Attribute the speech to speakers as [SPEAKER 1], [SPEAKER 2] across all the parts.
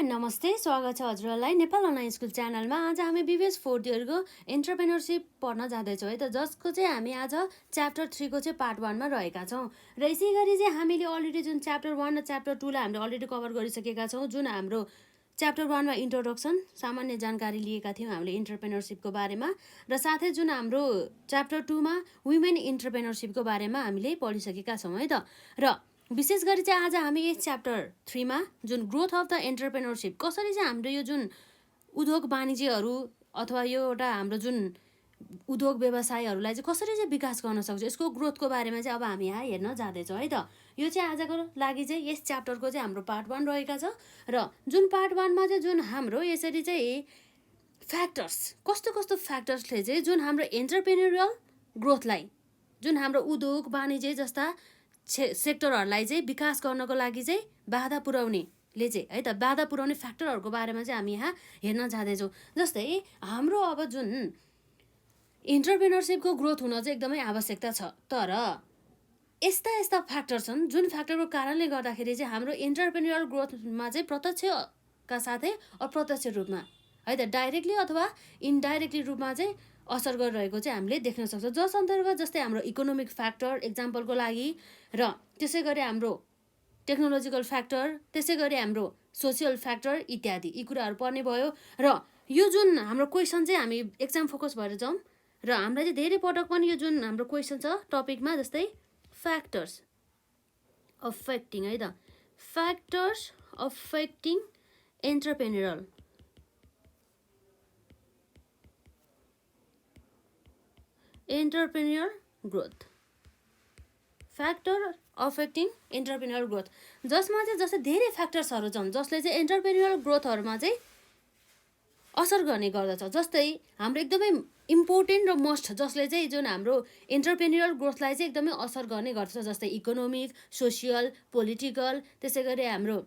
[SPEAKER 1] And नमस्ते, स्वागत छ हजुरहरूलाई नेपाल अनलाइन स्कुल च्यानलमा। आज हामी बिबिएस फोर्थ इयरको एन्टरप्रेन्योरसिप पढ्न जाँदैछौँ है त, जसको चाहिँ हामी आज च्याप्टर 3 को चाहिँ पार्ट 1 मा रहेका छौँ। र यसै गरी चाहिँ हामीले अलरेडी जुन च्याप्टर 1 र च्याप्टर 2 लाई हामीले अलरेडी कभर गरिसकेका छौँ। जुन हाम्रो च्याप्टर 1 मा इन्ट्रोडक्सन सामान्य जानकारी लिएका थियौँ हामीले इन्टरप्रेन्योरसिपको बारेमा, र साथै जुन हाम्रो च्याप्टर 2 मा वुमेन इन्टरप्रेन्योरसिपको बारेमा हामीले पढिसकेका छौँ है त। र विशेष गरी चाहिँ आज हामी यस च्याप्टर 3 मा जुन ग्रोथ अफ द एन्टरप्रेन्योरसिप, कसरी चाहिँ हाम्रो यो जुन उद्योग वाणिज्यहरू अथवा यो एउटा हाम्रो जुन उद्योग व्यवसायहरूलाई चाहिँ कसरी चाहिँ विकास गर्न सक्छ, यसको ग्रोथको बारेमा चाहिँ अब हामी यहाँ हेर्न जाँदैछौँ है त। यो चाहिँ आजको लागि चाहिँ यस च्याप्टरको चाहिँ हाम्रो पार्ट 1 रहेका छ। र जुन पार्ट 1 मा चाहिँ जुन हाम्रो यसरी चाहिँ फ्याक्टर्स, कस्तो कस्तो फ्याक्टर्सले चाहिँ जुन हाम्रो एन्टरप्रेन्योरियल ग्रोथलाई, जुन हाम्रो उद्योग वाणिज्य जस्ता सेक्टरहरूलाई चाहिँ विकास गर्नको लागि चाहिँ बाधा पुर्याउनेले चाहिँ है त, बाधा पुर्याउने फ्याक्टरहरूको बारेमा चाहिँ हामी यहाँ हेर्न जाँदैछौँ। जस्तै हाम्रो अब जुन इन्टरप्रेन्योरसिपको ग्रोथ हुन चाहिँ एकदमै आवश्यकता छ, तर यस्ता यस्ता फ्याक्टर छन् जुन फ्याक्टरको कारणले गर्दाखेरि चाहिँ हाम्रो इन्टरप्रेन्योरल ग्रोथमा चाहिँ प्रत्यक्षका साथै अप्रत्यक्ष रूपमा है त, डाइरेक्टली अथवा इनडाइरेक्टली रूपमा चाहिँ असर गरिरहेको चाहिँ हामीले देख्न सक्छौँ। जस अन्तर्गत जस्तै हाम्रो इकोनोमिक फ्याक्टर एक्जाम्पलको लागि, र त्यसै गरी हाम्रो टेक्नोलोजिकल फ्याक्टर, त्यसै गरी हाम्रो सोसियल फ्याक्टर इत्यादि यी कुराहरू पर्ने भयो। र यो जुन हाम्रो क्वेसन चाहिँ हामी एक्जाम फोकस भएर जाउँ, र हामीलाई चाहिँ धेरै पटक पनि यो जुन हाम्रो क्वेसन छ टपिकमा, जस्तै फ्याक्टर्स अफेक्टिङ है त, factors affecting entrepreneurial growth, factor affecting entrepreneurial growth, जसमा चाहिँ जस्तै धेरै फ्याक्टर्सहरू छन् जसले चाहिँ एन्टरप्रेन्योरल ग्रोथहरूमा चाहिँ असर गर्ने गर्दछ। जस्तै हाम्रो एकदमै इम्पोर्टेन्ट र मस्ट जसले चाहिँ जुन हाम्रो एन्टरप्रेन्योरल ग्रोथलाई चाहिँ एकदमै असर गर्ने गर्दछ, जस्तै इकोनोमिक, सोसियल, पोलिटिकल, त्यसै गरी हाम्रो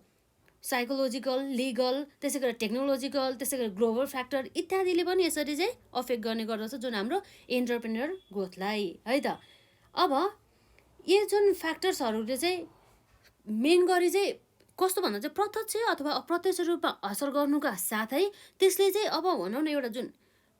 [SPEAKER 1] साइकोलोजिकल, लिगल, त्यसै गरी टेक्नोलोजिकल, त्यसै गरी ग्लोबल फ्याक्टर इत्यादिले पनि यसरी चाहिँ अफेक्ट गर्ने गर्दछ जुन हाम्रो एन्टरप्रेन्योरल ग्रोथलाई है त। अब यी जुन फ्याक्टर्सहरूले चाहिँ मेन गरी चाहिँ कस्तो भन्दा चाहिँ प्रत्यक्ष अथवा अप्रत्यक्ष रूपमा असर गर्नुका साथै त्यसले चाहिँ अब भनौँ न एउटा जुन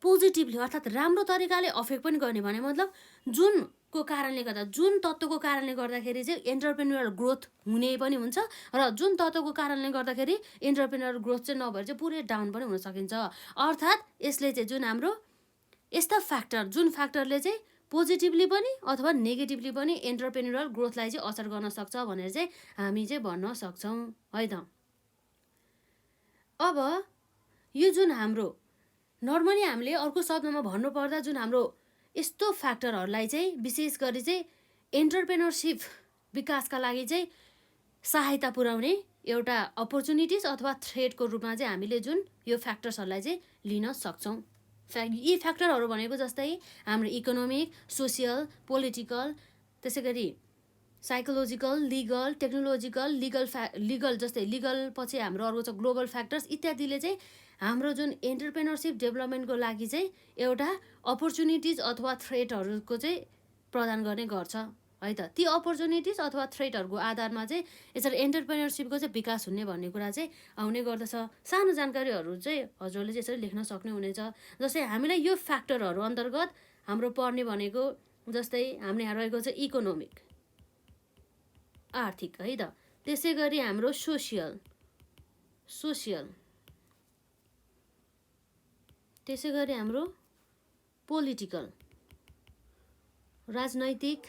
[SPEAKER 1] पोजिटिभली अर्थात् राम्रो तरिकाले अफेक्ट पनि गर्ने, भने मतलब जुनको कारणले गर्दा, जुन तत्त्वको कारणले गर्दाखेरि चाहिँ एन्टरप्रेन्योरल ग्रोथ हुने पनि हुन्छ, र जुन तत्त्वको कारणले गर्दाखेरि एन्टरप्रेन्योरल ग्रोथ चाहिँ नभएर चाहिँ पुरै डाउन पनि हुन सकिन्छ। अर्थात् यसले चाहिँ जुन हाम्रो यस्ता फ्याक्टर, जुन फ्याक्टरले चाहिँ पोजिटिभली पनि अथवा नेगेटिभली पनि एन्टरप्रेन्योरल ग्रोथलाई चाहिँ असर गर्न सक्छ भनेर चाहिँ हामी चाहिँ भन्न सक्छौँ है त। अब यो जुन हाम्रो नर्मली हामीले अर्को शब्दमा भन्नुपर्दा जुन हाम्रो यस्तो फ्याक्टरहरूलाई चाहिँ विशेष गरी चाहिँ एन्टरप्रेन्योरसिप विकासका लागि चाहिँ सहायता पुर्याउने एउटा अपर्च्युनिटिज अथवा थ्रेटको रूपमा चाहिँ हामीले जुन यो फ्याक्टर्सहरूलाई चाहिँ लिन सक्छौँ। यी फ्याक्टरहरू भनेको जस्तै हाम्रो इकोनोमिक, सोसियल, पोलिटिकल, त्यसै गरी साइकोलोजिकल, लिगल, टेक्नोलोजिकल, लिगल जस्तै लिगल पछि हाम्रो अर्को छ ग्लोबल फ्याक्टर्स इत्यादिले चाहिँ हाम्रो जुन एन्टरप्रेन्योरसिप डेभलपमेन्टको लागि चाहिँ एउटा अपर्च्युनिटिज अथवा थ्रेटहरूको चाहिँ प्रदान गर्ने गर्छ है त। ती अपर्च्युनिटिज अथवा थ्रेटहरूको आधारमा चाहिँ यसरी एन्टरप्रेन्योरसिपको चाहिँ विकास हुने भन्ने कुरा चाहिँ आउने गर्दछ। सानो जानकारीहरू चाहिँ हजुरहरूले चाहिँ यसरी लेख्न सक्ने हुनेछ। जस्तै हामीलाई यो फ्याक्टरहरू अन्तर्गत हाम्रो पढ्ने भनेको जस्तै हाम्रो यहाँ रहेको छ इकोनोमिक, आर्थिक है त, त्यसै गरी हाम्रो सोसियल, त्यसै गरी हाम्रो पोलिटिकल, राजनैतिक,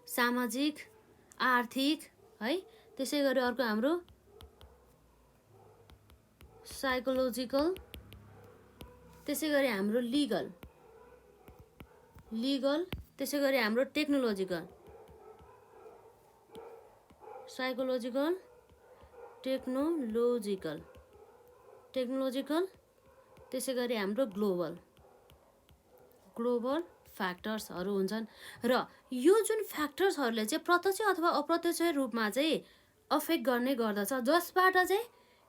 [SPEAKER 1] सामाजिक, आर्थिक है, त्यसै गरी अर्को हाम्रो साइकोलोजिकल, त्यसै गरी हाम्रो लिगल, त्यसै गरी हाम्रो टेक्नोलोजिकल, साइकोलोजिकल, टेक्नोलोजिकल, त्यसै गरी हाम्रो ग्लोबल फ्याक्टर्सहरू हुन्छन्। र यो जुन फ्याक्टर्सहरूले चाहिँ प्रत्यक्ष अथवा अप्रत्यक्ष रूपमा चाहिँ अफेक्ट गर्ने गर्दछ, जसबाट चाहिँ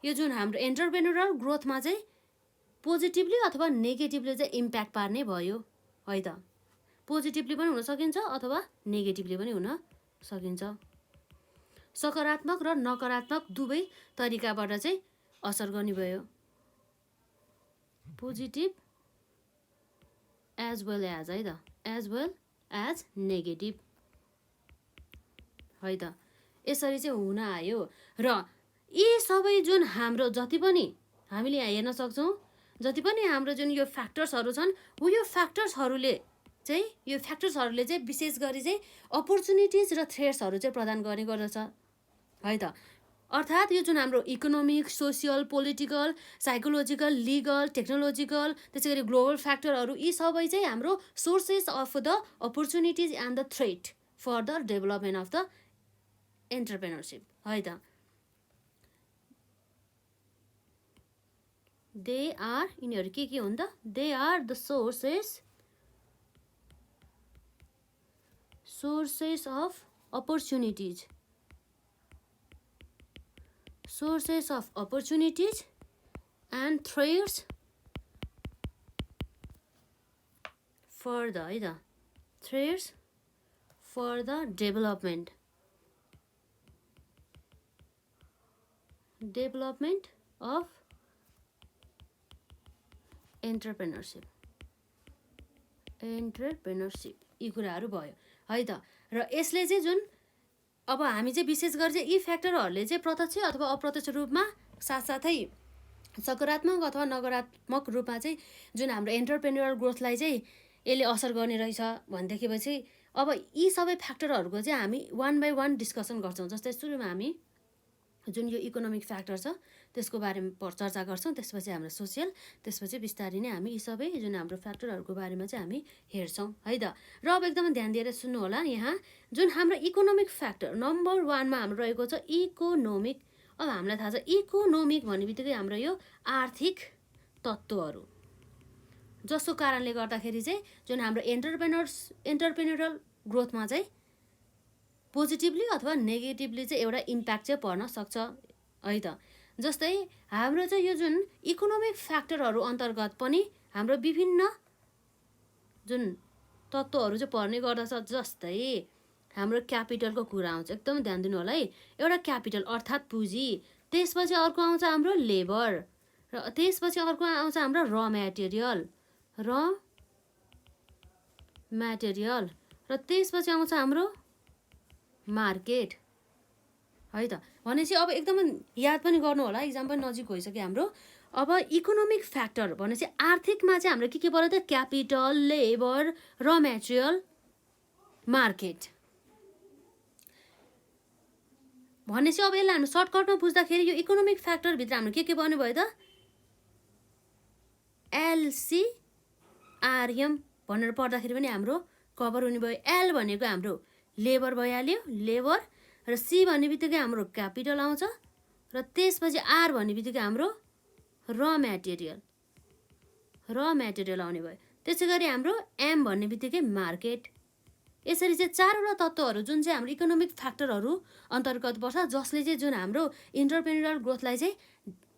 [SPEAKER 1] यो जुन हाम्रो एन्टरप्रेन्योरल ग्रोथमा चाहिँ पोजिटिभली अथवा नेगेटिभली चाहिँ इम्प्याक्ट पार्ने भयो है त। पोजिटिभली पनि हुन सकिन्छ अथवा नेगेटिभली पनि हुन सकिन्छ। सकारात्मक र नकारात्मक दुवै तरिकाबाट चाहिँ असर गर्ने भयो, पोजिटिभ एज वेल एज है त, एज वेल एज नेगेटिभ है त। यसरी चाहिँ हुन आयो र यी सबै जुन हाम्रो जति पनि हामीले यहाँ हेर्न सक्छौँ, जति पनि हाम्रो जुन यो फ्याक्टर्सहरू छन्, यो फ्याक्टर्सहरूले चाहिँ विशेष गरी चाहिँ अपर्च्युनिटिज र थ्रेट्सहरू चाहिँ प्रदान गर्ने गर्दछ है त। अर्थात् यो जुन हाम्रो economic, social, political, psychological, legal, technological, त्यसै गरी ग्लोबल फ्याक्टरहरू, यी सबै चाहिँ हाम्रो sources of the opportunities and the threat for the development of the entrepreneurship है त। दे आर, यिनीहरू के हुन् त, they are the sources of opportunities, sources of opportunities and threats for the threats for the development of entrepreneurship यी कुराहरू भयो है त। र यसले चाहिँ जुन अब हामी चाहिँ विशेष गरी चाहिँ यी फ्याक्टरहरूले चाहिँ प्रत्यक्ष अथवा अप्रत्यक्ष रूपमा साथसाथै सकारात्मक अथवा नकारात्मक रूपमा चाहिँ जुन हाम्रो एन्टरप्रेन्योरल ग्रोथलाई चाहिँ यसले असर गर्ने रहेछ भनेदेखिपछि अब यी सबै फ्याक्टरहरूको चाहिँ हामी वान बाई वान डिस्कसन गर्छौँ। जस्तै सुरुमा हामी जुन यो इकोनोमिक फ्याक्टर छ त्यसको बारेमा चर्चा गर्छौँ, त्यसपछि हाम्रो सोसियल, त्यसपछि बिस्तारै नै हामी यी सबै जुन हाम्रो फ्याक्टरहरूको बारेमा चाहिँ हामी हेर्छौँ है त। र अब एकदमै ध्यान दिएर सुन्नु होला, यहाँ जुन हाम्रो इकोनोमिक फ्याक्टर नम्बर 1मा हाम्रो रहेको छ इकोनोमिक। अब हामीलाई थाहा छ इकोनोमिक भन्ने बित्तिकै हाम्रो यो आर्थिक तत्त्वहरू, जसको कारणले गर्दाखेरि चाहिँ जुन हाम्रो एन्टरप्रेन्योरल ग्रोथमा चाहिँ पोजिटिभली अथवा नेगेटिभली चाहिँ एउटा इम्प्याक्ट चाहिँ पर्न सक्छ है त। जस्तै हाम्रो चाहिँ यो जुन इकोनोमिक फ्याक्टरहरू अन्तर्गत पनि हाम्रो विभिन्न जुन तत्त्वहरू चाहिँ पर्ने गर्दछ। जस्तै हाम्रो क्यापिटलको कुरा आउँछ, एकदम ध्यान दिनु होला है। एउटा क्यापिटल अर्थात् पुँजी, त्यसपछि अर्को आउँछ हाम्रो लेबर, र त्यसपछि अर्को आउँछ हाम्रो र म्याटेरियल, र त्यसपछि आउँछ हाम्रो मार्केट है त। भनेपछि अब एकदमै याद पनि गर्नु होला, इक्जाम पनि नजिक भइसक्यो हाम्रो। अब इकोनोमिक फ्याक्टर भनेपछि आर्थिकमा चाहिँ हाम्रो के पर्यो त, क्यापिटल, लेबर, र म्याटेरियल, मार्केट भनेपछि अब यसलाई हामी सर्टकटमा बुझ्दाखेरि यो इकोनोमिक फ्याक्टरभित्र हाम्रो के बन्यो भयो त, LCRM भनेर पढ्दाखेरि पनि हाम्रो कभर हुने भयो। एल भनेको हाम्रो लेबर भइहाल्यो, लेबर, र सी भन्ने बित्तिकै हाम्रो क्यापिटल आउँछ, र त्यसपछि आर भन्ने बित्तिकै हाम्रो र म्याटेरियल आउने भयो। त्यसै गरी हाम्रो एम भन्ने बित्तिकै मार्केट। यसरी चाहिँ चारवटा तत्त्वहरू जुन चाहिँ हाम्रो इकोनोमिक फ्याक्टरहरू अन्तर्गत पर्छ, जसले चाहिँ जुन हाम्रो एन्टरप्रेन्योरल ग्रोथलाई चाहिँ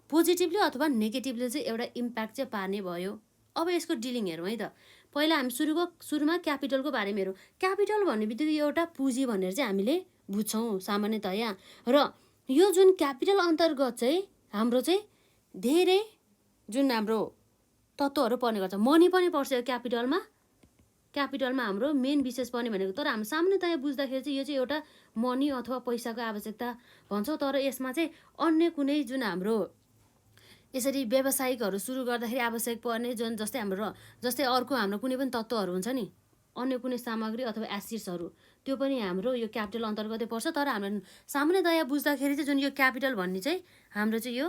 [SPEAKER 1] पोजिटिभली अथवा नेगेटिभली चाहिँ एउटा इम्प्याक्ट चाहिँ पार्ने भयो। अब यसको डिलिङ हेरौँ है त। पहिला हामी सुरुमा क्यापिटलको बारेमा हेरौँ। क्यापिटल भन्ने बित्तिकै एउटा पुँजी भनेर चाहिँ हामीले बुझ्छौँ सामान्यतया, र यो जुन क्यापिटल अन्तर्गत चाहिँ हाम्रो चाहिँ धेरै जुन हाम्रो तत्त्वहरू पर्ने गर्छ। मनी पनि पर्छ यो क्यापिटलमा हाम्रो मेन विशेष पर्ने भनेको, तर हाम्रो सामान्यतया बुझ्दाखेरि चाहिँ यो चाहिँ एउटा मनी अथवा पैसाको आवश्यकता भन्छौँ। तर यसमा चाहिँ अन्य कुनै जुन हाम्रो यसरी व्यावसायिकहरू सुरु गर्दाखेरि आवश्यक पर्ने जुन जस्तै अर्को हाम्रो कुनै पनि तत्त्वहरू हुन्छ नि, अन्य कुनै सामग्री अथवा एसिड्सहरू, त्यो पनि हाम्रो यो क्यापिटल अन्तर्गतै पर्छ। तर हाम्रो सामान्यतया बुझ्दाखेरि चाहिँ जुन यो क्यापिटल भन्ने चाहिँ हाम्रो चाहिँ यो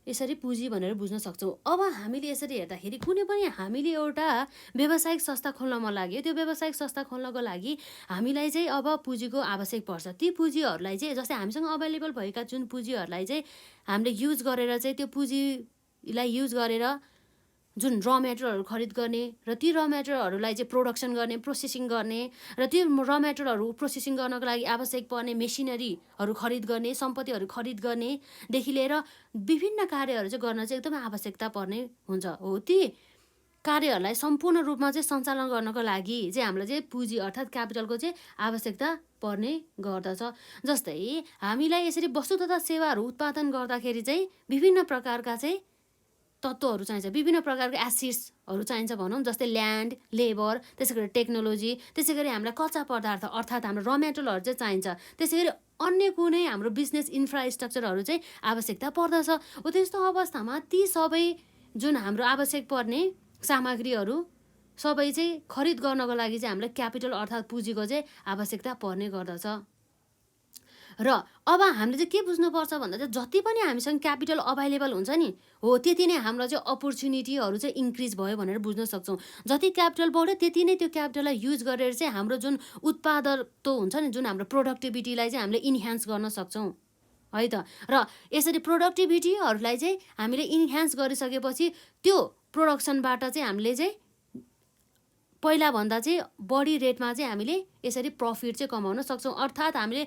[SPEAKER 1] यसरी पुँजी भनेर बुझ्न सक्छौँ। अब हामीले यसरी हेर्दाखेरि कुनै पनि हामीले एउटा व्यावसायिक संस्था खोल्न मन लाग्यो, त्यो व्यावसायिक संस्था खोल्नको लागि हामीलाई चाहिँ अब पुँजीको आवश्यक पर्छ। ती पुँजीहरूलाई चाहिँ जस्तै हामीसँग अभाइलेबल भएका जुन पुँजीहरूलाई चाहिँ हामीले युज गरेर चाहिँ त्यो पुँजीलाई युज गरेर जुन र मेटेरियलहरू खरिद गर्ने, र ती र मेटेरियलहरूलाई चाहिँ प्रोडक्सन गर्ने, प्रोसेसिङ गर्ने, र त्यो र मेटेरियलहरू प्रोसेसिङ गर्नको लागि आवश्यक पर्ने मेसिनरीहरू खरिद गर्ने, सम्पत्तिहरू खरिद गर्नेदेखि लिएर विभिन्न कार्यहरू चाहिँ गर्न चाहिँ एकदमै आवश्यकता पर्ने हुन्छ। हो, ती कार्यहरूलाई सम्पूर्ण रूपमा चाहिँ सञ्चालन गर्नको लागि चाहिँ हामीलाई चाहिँ पुँजी अर्थात् क्यापिटलको चाहिँ आवश्यकता पर्ने गर्दछ। जस्तै हामीलाई यसरी वस्तु तथा सेवाहरू उत्पादन गर्दाखेरि चाहिँ विभिन्न प्रकारका चाहिँ तत्त्वहरू चाहिन्छ, विभिन्न प्रकारको एसिड्सहरू चाहिन्छ भनौँ, जस्तै ल्यान्ड, लेबर, त्यसै गरी टेक्नोलोजी, त्यसै गरी हामीलाई कच्चा पदार्थ अर्थात् हाम्रो र मेटेरियलहरू चाहिँ चाहिन्छ। त्यसै गरी अन्य कुनै हाम्रो बिजनेस इन्फ्रास्ट्रक्चरहरू चाहिँ आवश्यकता पर्दछ। त्यस्तो अवस्थामा ती सबै जुन हाम्रो आवश्यक पर्ने सामग्रीहरू सबै चाहिँ खरिद गर्नको लागि चाहिँ हामीलाई क्यापिटल अर्थात् पुँजीको चाहिँ आवश्यकता पर्ने गर्दछ। र अब हामीले चाहिँ के बुझ्नुपर्छ भन्दा चाहिँ जति पनि हामीसँग क्यापिटल अभाइलेबल हुन्छ नि हो त्यति नै हाम्रो चाहिँ अपर्च्युनिटीहरू चाहिँ इन्क्रिज भयो भनेर बुझ्न सक्छौँ। जति क्यापिटल बढ्यो त्यति नै त्यो क्यापिटललाई युज गरेर चाहिँ हाम्रो जुन उत्पादकत्व हुन्छ नि, जुन हाम्रो प्रोडक्टिभिटीलाई चाहिँ हामीले इन्हान्स गर्न सक्छौँ है त। र यसरी प्रोडक्टिभिटीहरूलाई चाहिँ हामीले इन्हान्स गरिसकेपछि त्यो प्रोडक्सनबाट चाहिँ हामीले चाहिँ पहिलाभन्दा चाहिँ बढी रेटमा चाहिँ हामीले यसरी प्रफिट चाहिँ कमाउन सक्छौँ। अर्थात् हामीले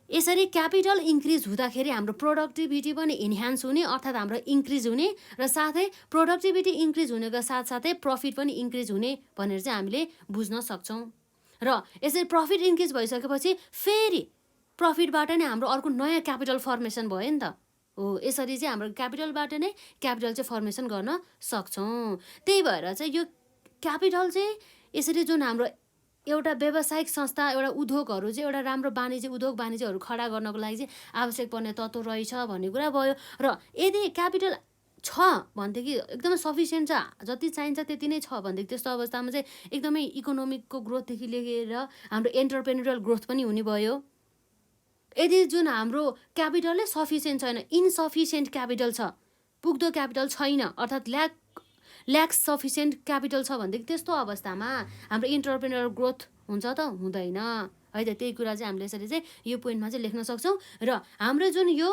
[SPEAKER 1] यसरी क्यापिटल इन्क्रिज हुँदाखेरि हाम्रो प्रोडक्टिभिटी पनि इन्हान्स हुने अर्थात् हाम्रो इन्क्रिज हुने र साथै प्रोडक्टिभिटी इन्क्रिज हुनेको साथसाथै प्रफिट पनि इन्क्रिज हुने भनेर चाहिँ हामीले बुझ्न सक्छौँ। र यसरी प्रफिट इन्क्रिज भइसकेपछि फेरि प्रफिटबाट नै हाम्रो अर्को नयाँ क्यापिटल फर्मेसन भयो नि त हो। यसरी चाहिँ हाम्रो क्यापिटलबाट नै क्यापिटल चाहिँ फर्मेसन गर्न सक्छौँ। त्यही भएर चाहिँ यो क्यापिटल चाहिँ यसरी जुन हाम्रो एउटा व्यावसायिक संस्था, एउटा उद्योगहरू चाहिँ एउटा राम्रो वाणिज्यहरू खडा गर्नको लागि चाहिँ आवश्यक पर्ने तत्त्व रहेछ भन्ने कुरा भयो। र यदि क्यापिटल छ भनेदेखि एकदमै सफिसियन्ट छ, जति चाहिन्छ त्यति नै छ भनेदेखि त्यस्तो अवस्थामा चाहिँ एकदमै इकोनोमिकको ग्रोथदेखि लिएर हाम्रो एन्टरप्रेन्योरियल ग्रोथ पनि हुने भयो। यदि जुन हाम्रो क्यापिटलै सफिसियन्ट छैन, इनसफिसियन्ट क्यापिटल छ, पुग्दो क्यापिटल छैन अर्थात् ल्याक्स सफिसियन्ट क्यापिटल छ भनेदेखि त्यस्तो अवस्थामा हाम्रो इन्टरप्रेन्योरियल ग्रोथ हुन्छ त हुँदैन है त। त्यही कुरा चाहिँ हामीले यसरी चाहिँ यो पोइन्टमा चाहिँ लेख्न सक्छौँ। र हाम्रो जुन यो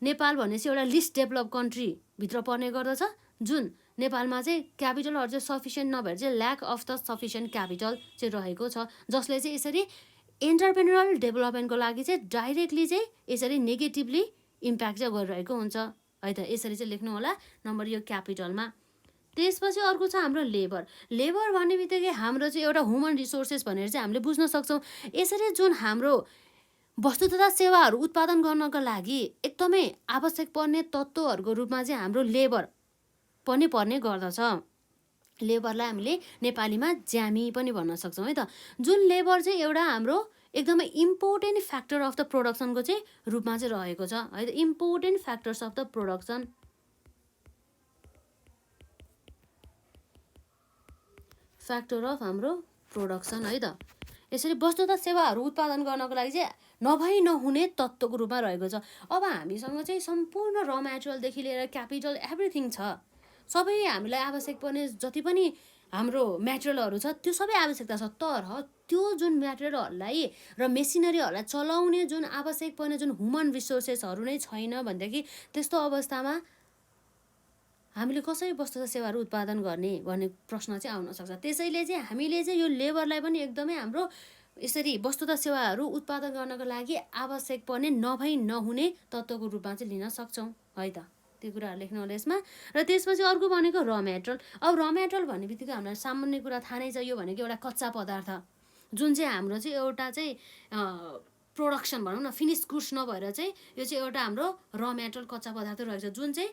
[SPEAKER 1] नेपाल भनेपछि एउटा लिस्ट डेभलप कन्ट्रीभित्र पर्ने गर्दछ, जुन नेपालमा चाहिँ क्यापिटलहरू चाहिँ सफिसियन्ट नभएर चाहिँ lack of the sufficient capital चाहिँ रहेको छ, जसले चाहिँ यसरी एन्टरप्रेन्योरियल डेभलपमेन्टको लागि चाहिँ डाइरेक्टली चाहिँ यसरी नेगेटिभली इम्प्याक्ट चाहिँ गरिरहेको हुन्छ है त। यसरी चाहिँ लेख्नु होला नम्बर यो क्यापिटलमा। त्यसपछि अर्को छ हाम्रो लेबर। लेबर भन्ने बित्तिकै हाम्रो चाहिँ एउटा ह्युमन रिसोर्सेस भनेर चाहिँ हामीले बुझ्न सक्छौँ। यसरी जुन हाम्रो वस्तु तथा सेवाहरू उत्पादन गर्नको लागि एकदमै आवश्यक पर्ने तत्त्वहरूको रूपमा चाहिँ हाम्रो लेबर पनि पर्ने गर्दछ। लेबरलाई हामीले नेपालीमा ज्यामी पनि भन्न सक्छौँ है त। जुन लेबर चाहिँ एउटा हाम्रो एकदमै इम्पोर्टेन्ट फ्याक्टर अफ द प्रोडक्सनको चाहिँ रूपमा चाहिँ रहेको छ है त। Important factors of the production, factor of हाम्रो प्रोडक्सन है त। यसरी वस्तु तथा सेवाहरू उत्पादन गर्नको लागि चाहिँ नभई नहुने तत्त्वको रूपमा रहेको छ। अब हामीसँग चाहिँ सम्पूर्ण र मेटेरियलदेखि लिएर क्यापिटल एभ्रिथिङ छ, सबै हामीलाई आवश्यक पर्ने जति पनि हाम्रो मेटेरियलहरू छ त्यो सबै आवश्यकता छ। तर त्यो जुन मेटेरियलहरूलाई र मेसिनरीहरूलाई चलाउने जुन आवश्यक पर्ने जुन ह्युमन रिसोर्सेसहरू नै छैन भनेदेखि त्यस्तो अवस्थामा हामीले कसरी वस्तु तथा सेवाहरू उत्पादन गर्ने भन्ने प्रश्न चाहिँ आउन सक्छ। त्यसैले चाहिँ हामीले चाहिँ यो लेबरलाई पनि एकदमै हाम्रो यसरी वस्तु तथा सेवाहरू उत्पादन गर्नको लागि आवश्यक पर्ने नभई नहुने तत्त्वको रूपमा चाहिँ लिन सक्छौँ है त। त्यो कुराहरू लेख्नु होला यसमा। र त्यसपछि अर्को भनेको र मेटेरियल। अब र मेटेरियल भन्ने बित्तिकै हामीलाई सामान्य कुरा थाहा नै छ, यो भनेको एउटा कच्चा पदार्थ जुन चाहिँ हाम्रो चाहिँ एउटा चाहिँ प्रोडक्सन भनौँ न, फिनिस गुड्स नभएर चाहिँ यो चाहिँ एउटा हाम्रो र मेटेरियल कच्चा पदार्थ रहेको छ, जुन चाहिँ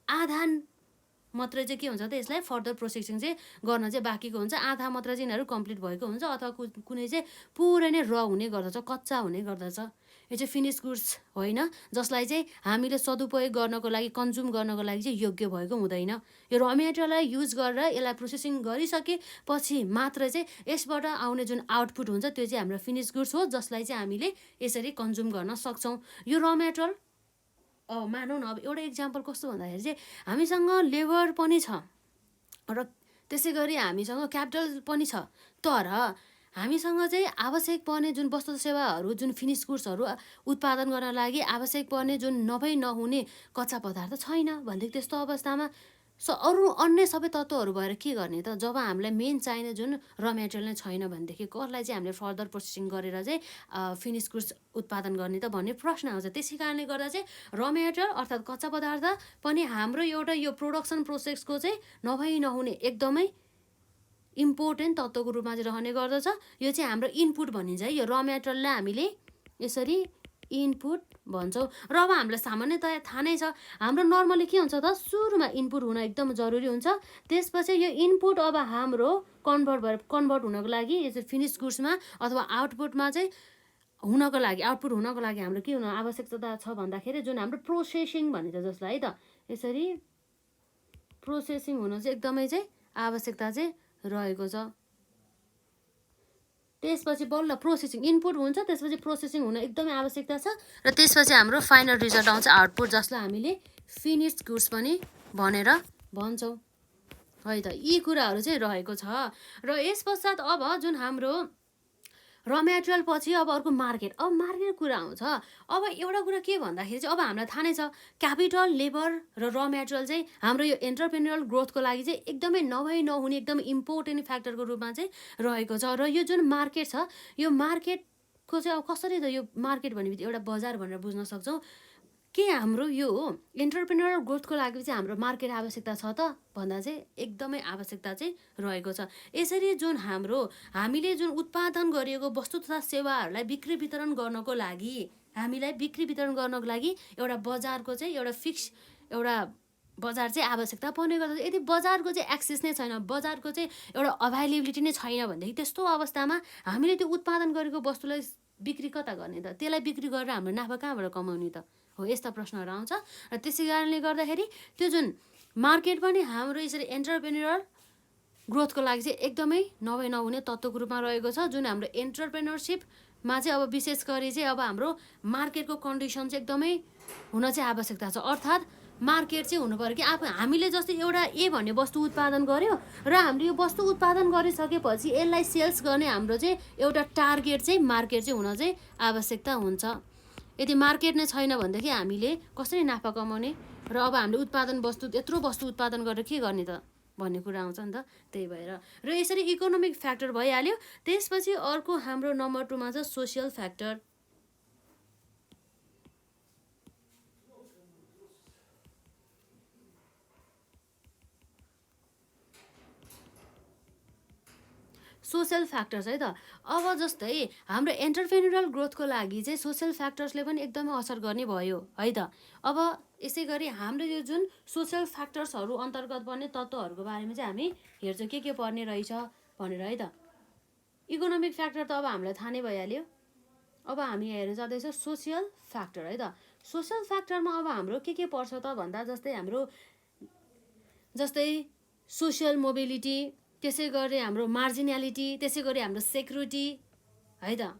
[SPEAKER 1] आधा मात्रै चाहिँ के हुन्छ त यसलाई फर्दर प्रोसेसिङ चाहिँ गर्न चाहिँ बाँकीको हुन्छ, आधा मात्र चाहिँ यिनीहरू कम्प्लिट भएको हुन्छ अथवा कुनै चाहिँ पुरै नै र हुने गर्दछ, कच्चा हुने गर्दछ। यो चाहिँ फिनिस गुड्स होइन, जसलाई चाहिँ हामीले सदुपयोग गर्नको लागि कन्ज्युम गर्नको लागि चाहिँ योग्य भएको हुँदैन। यो र मेटेरियललाई युज गरेर यसलाई प्रोसेसिङ गरिसकेपछि मात्र चाहिँ यसबाट आउने जुन आउटपुट हुन्छ त्यो चाहिँ हाम्रो फिनिस गुड्स हो, जसलाई चाहिँ हामीले यसरी कन्ज्युम गर्न सक्छौँ। यो र मेटेरियल मानौँ न, अब एउटा इक्जाम्पल कस्तो भन्दाखेरि चाहिँ हामीसँग लेबर पनि छ र त्यसै गरी हामीसँग क्यापिटल पनि छ, तर हामीसँग चाहिँ आवश्यक पर्ने जुन वस्तु सेवाहरू जुन फिनिस गुड्सहरू उत्पादन गर्न लागि आवश्यक पर्ने जुन नभई नहुने कच्चा पदार्थ छैन भनेदेखि त्यस्तो अवस्थामा अरू अन्य सबै तत्त्वहरू भएर के गर्ने त। जब हामीलाई मेन चाहिने जुन र मेटेरियल नै छैन भनेदेखि कसलाई चाहिँ हामीले फर्दर प्रोसेसिङ गरेर चाहिँ फिनिस गुड्स उत्पादन गर्ने त भन्ने प्रश्न आउँछ। त्यसै कारणले गर्दा चाहिँ र मेटेरियल अर्थात् कच्चा पदार्थ पनि हाम्रो एउटा यो प्रोडक्सन प्रोसेसको चाहिँ नभई नहुने एकदमै इम्पोर्टेन्ट तत्त्वको रूपमा चाहिँ रहने गर्दछ। यो चाहिँ हाम्रो इनपुट भनिन्छ है। यो र मेटेरियललाई हामीले यसरी इनपुट भन्छौँ। र अब हामीलाई सामान्यतया थाहा नै छ हाम्रो नर्मली के हुन्छ त सुरुमा इनपुट हुन एकदम जरुरी हुन्छ। त्यसपछि यो इनपुट अब हाम्रो कन्भर्ट हुनको लागि यसरी फिनिस गुड्समा अथवा आउटपुटमा चाहिँ आउटपुट हुनको लागि हाम्रो के हुन आवश्यकता छ भन्दाखेरि जुन हाम्रो प्रोसेसिङ भनिन्छ जसलाई है त यसरी प्रोसेसिङ हुन चाहिँ एकदमै चाहिँ आवश्यकता चाहिँ रहेको छ। त्यसपछि बल्ल प्रोसेसिङ इनपुट हुन्छ, त्यसपछि प्रोसेसिङ हुन एकदमै आवश्यकता छ र त्यसपछि हाम्रो फाइनल रिजल्ट आउँछ आउटपुट, जसलाई हामीले फिनिस्ड गुड्स पनि भनेर भन्छौँ है त। यी कुराहरू चाहिँ रहेको छ। र यस पश्चात अब जुन हाम्रो र मेटेरियल पछि अब अर्को मार्केट। अब मार्केट कुरा आउँछ। अब एउटा कुरा के भन्दाखेरि चाहिँ अब हामीलाई थाहा नै छ क्यापिटल, लेबर र मेटेरियल चाहिँ हाम्रो यो एन्टरप्रेन्योरल ग्रोथको लागि चाहिँ एकदमै नहुने एकदमै इम्पोर्टेन्ट फ्याक्टरको रूपमा चाहिँ रहेको छ। र यो जुन मार्केट छ यो मार्केटको चाहिँ अब कसरी त यो मार्केट भनेपछि एउटा बजार भनेर बुझ्न सक्छौँ के हाम्रो यो एन्टरप्रेन्योरल ग्रोथको लागि चाहिँ हाम्रो मार्केट आवश्यकता छ त भन्दा चाहिँ एकदमै आवश्यकता चाहिँ रहेको छ। यसरी जुन हामीले जुन उत्पादन गरिएको वस्तु तथा सेवाहरूलाई बिक्री वितरण गर्नको लागि एउटा बजारको चाहिँ एउटा फिक्स एउटा बजार चाहिँ आवश्यकता पर्ने गर्दछ। यदि बजारको चाहिँ एक्सेस नै छैन, बजारको चाहिँ एउटा अभाइलेबिलिटी नै छैन भनेदेखि त्यस्तो अवस्थामा हामीले त्यो उत्पादन गरेको वस्तुलाई बिक्री कता गर्ने त? त्यसलाई बिक्री गरेर हाम्रो नाफा कहाँबाट कमाउने त? हो, यस्ता प्रश्नहरू आउँछ। र त्यसै कारणले गर्दाखेरि त्यो जुन मार्केट पनि हाम्रो यसरी एन्टरप्रेन्योरल ग्रोथको लागि चाहिँ एकदमै नहुने तत्त्वको रूपमा रहेको छ। जुन हाम्रो एन्टरप्रेन्योरसिपमा चाहिँ अब विशेष गरी चाहिँ अब हाम्रो मार्केटको कन्डिसन चाहिँ एकदमै हुन चाहिँ आवश्यकता छ। अर्थात् मार्केट चाहिँ हुनु पऱ्यो कि हामीले जस्तै एउटा ए भन्ने वस्तु उत्पादन गर्यो र हामीले यो वस्तु उत्पादन गरिसकेपछि यसलाई सेल्स गर्ने हाम्रो चाहिँ एउटा टार्गेट चाहिँ मार्केट चाहिँ हुन चाहिँ आवश्यकता हुन्छ। यदि मार्केट नै छैन भनेदेखि हामीले कसरी नाफा कमाउने र अब हामीले यत्रो वस्तु उत्पादन गरेर के गर्ने त भन्ने कुरा आउँछ नि त। त्यही भएर र यसरी इकोनोमिक फ्याक्टर भइहाल्यो। त्यसपछि अर्को हाम्रो नम्बर 2 मा छ सोसियल फ्याक्टर। सोसियल फ्याक्टर्स है त। अब जस्तै हाम्रो एन्टरप्रेन्योरल ग्रोथको लागि चाहिँ सोसियल फ्याक्टर्सले पनि एकदमै असर गर्ने भयो है त। अब यसै गरी हाम्रो यो जुन सोसियल फ्याक्टर्सहरू अन्तर्गत पर्ने तत्त्वहरूको बारेमा चाहिँ हामी हेर्छौँ के पर्ने रहेछ भनेर है त। इकोनोमिक फ्याक्टर त अब हामीलाई थाहा नै भइहाल्यो। अब हामी हेर्न जाँदैछौँ सोसियल फ्याक्टर है त। सोसियल फ्याक्टरमा अब हाम्रो के पर्छ त भन्दा जस्तै सोसियल मोबिलिटी, त्यसै गरी हाम्रो मार्जिनालिटी, त्यसै गरी हाम्रो सेक्युरिटी है त,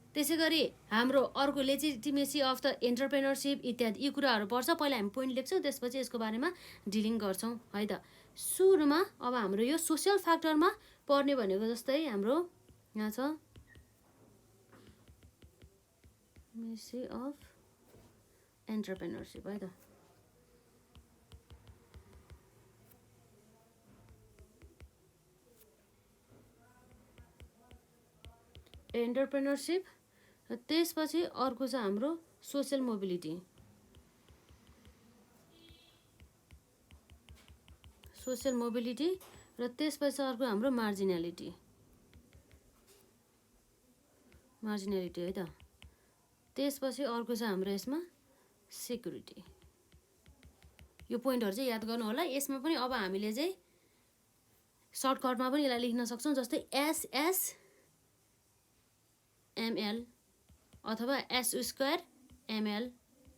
[SPEAKER 1] त्यसै गरी हाम्रो अर्को लेजिटिमेसी अफ द एन्टरप्रेन्योरसिप इत्यादि यी कुराहरू पर्छ। पहिला हामी पोइन्ट लेख्छौँ, त्यसपछि यसको बारेमा डिलिङ गर्छौँ है त। सुरुमा अब हाम्रो यो सोसियल फ्याक्टरमा पर्ने भनेको जस्तै हाम्रो यहाँ छ मेसी अफ एन्टरप्रेन्योरसिप है त। एन्टरप्रेन्योरसिप र त्यसपछि अर्को छ हाम्रो सोसियल मोबिलिटी। र त्यसपछि अर्को हाम्रो मार्जिनालिटी है त। त्यसपछि अर्को छ हाम्रो यसमा सेक्युरिटी। यो पोइन्टहरू चाहिँ याद गर्नु होला। यसमा पनि अब हामीले चाहिँ सर्टकटमा पनि यसलाई लेख्न सक्छौँ। जस्तै SSML अथवा S²ML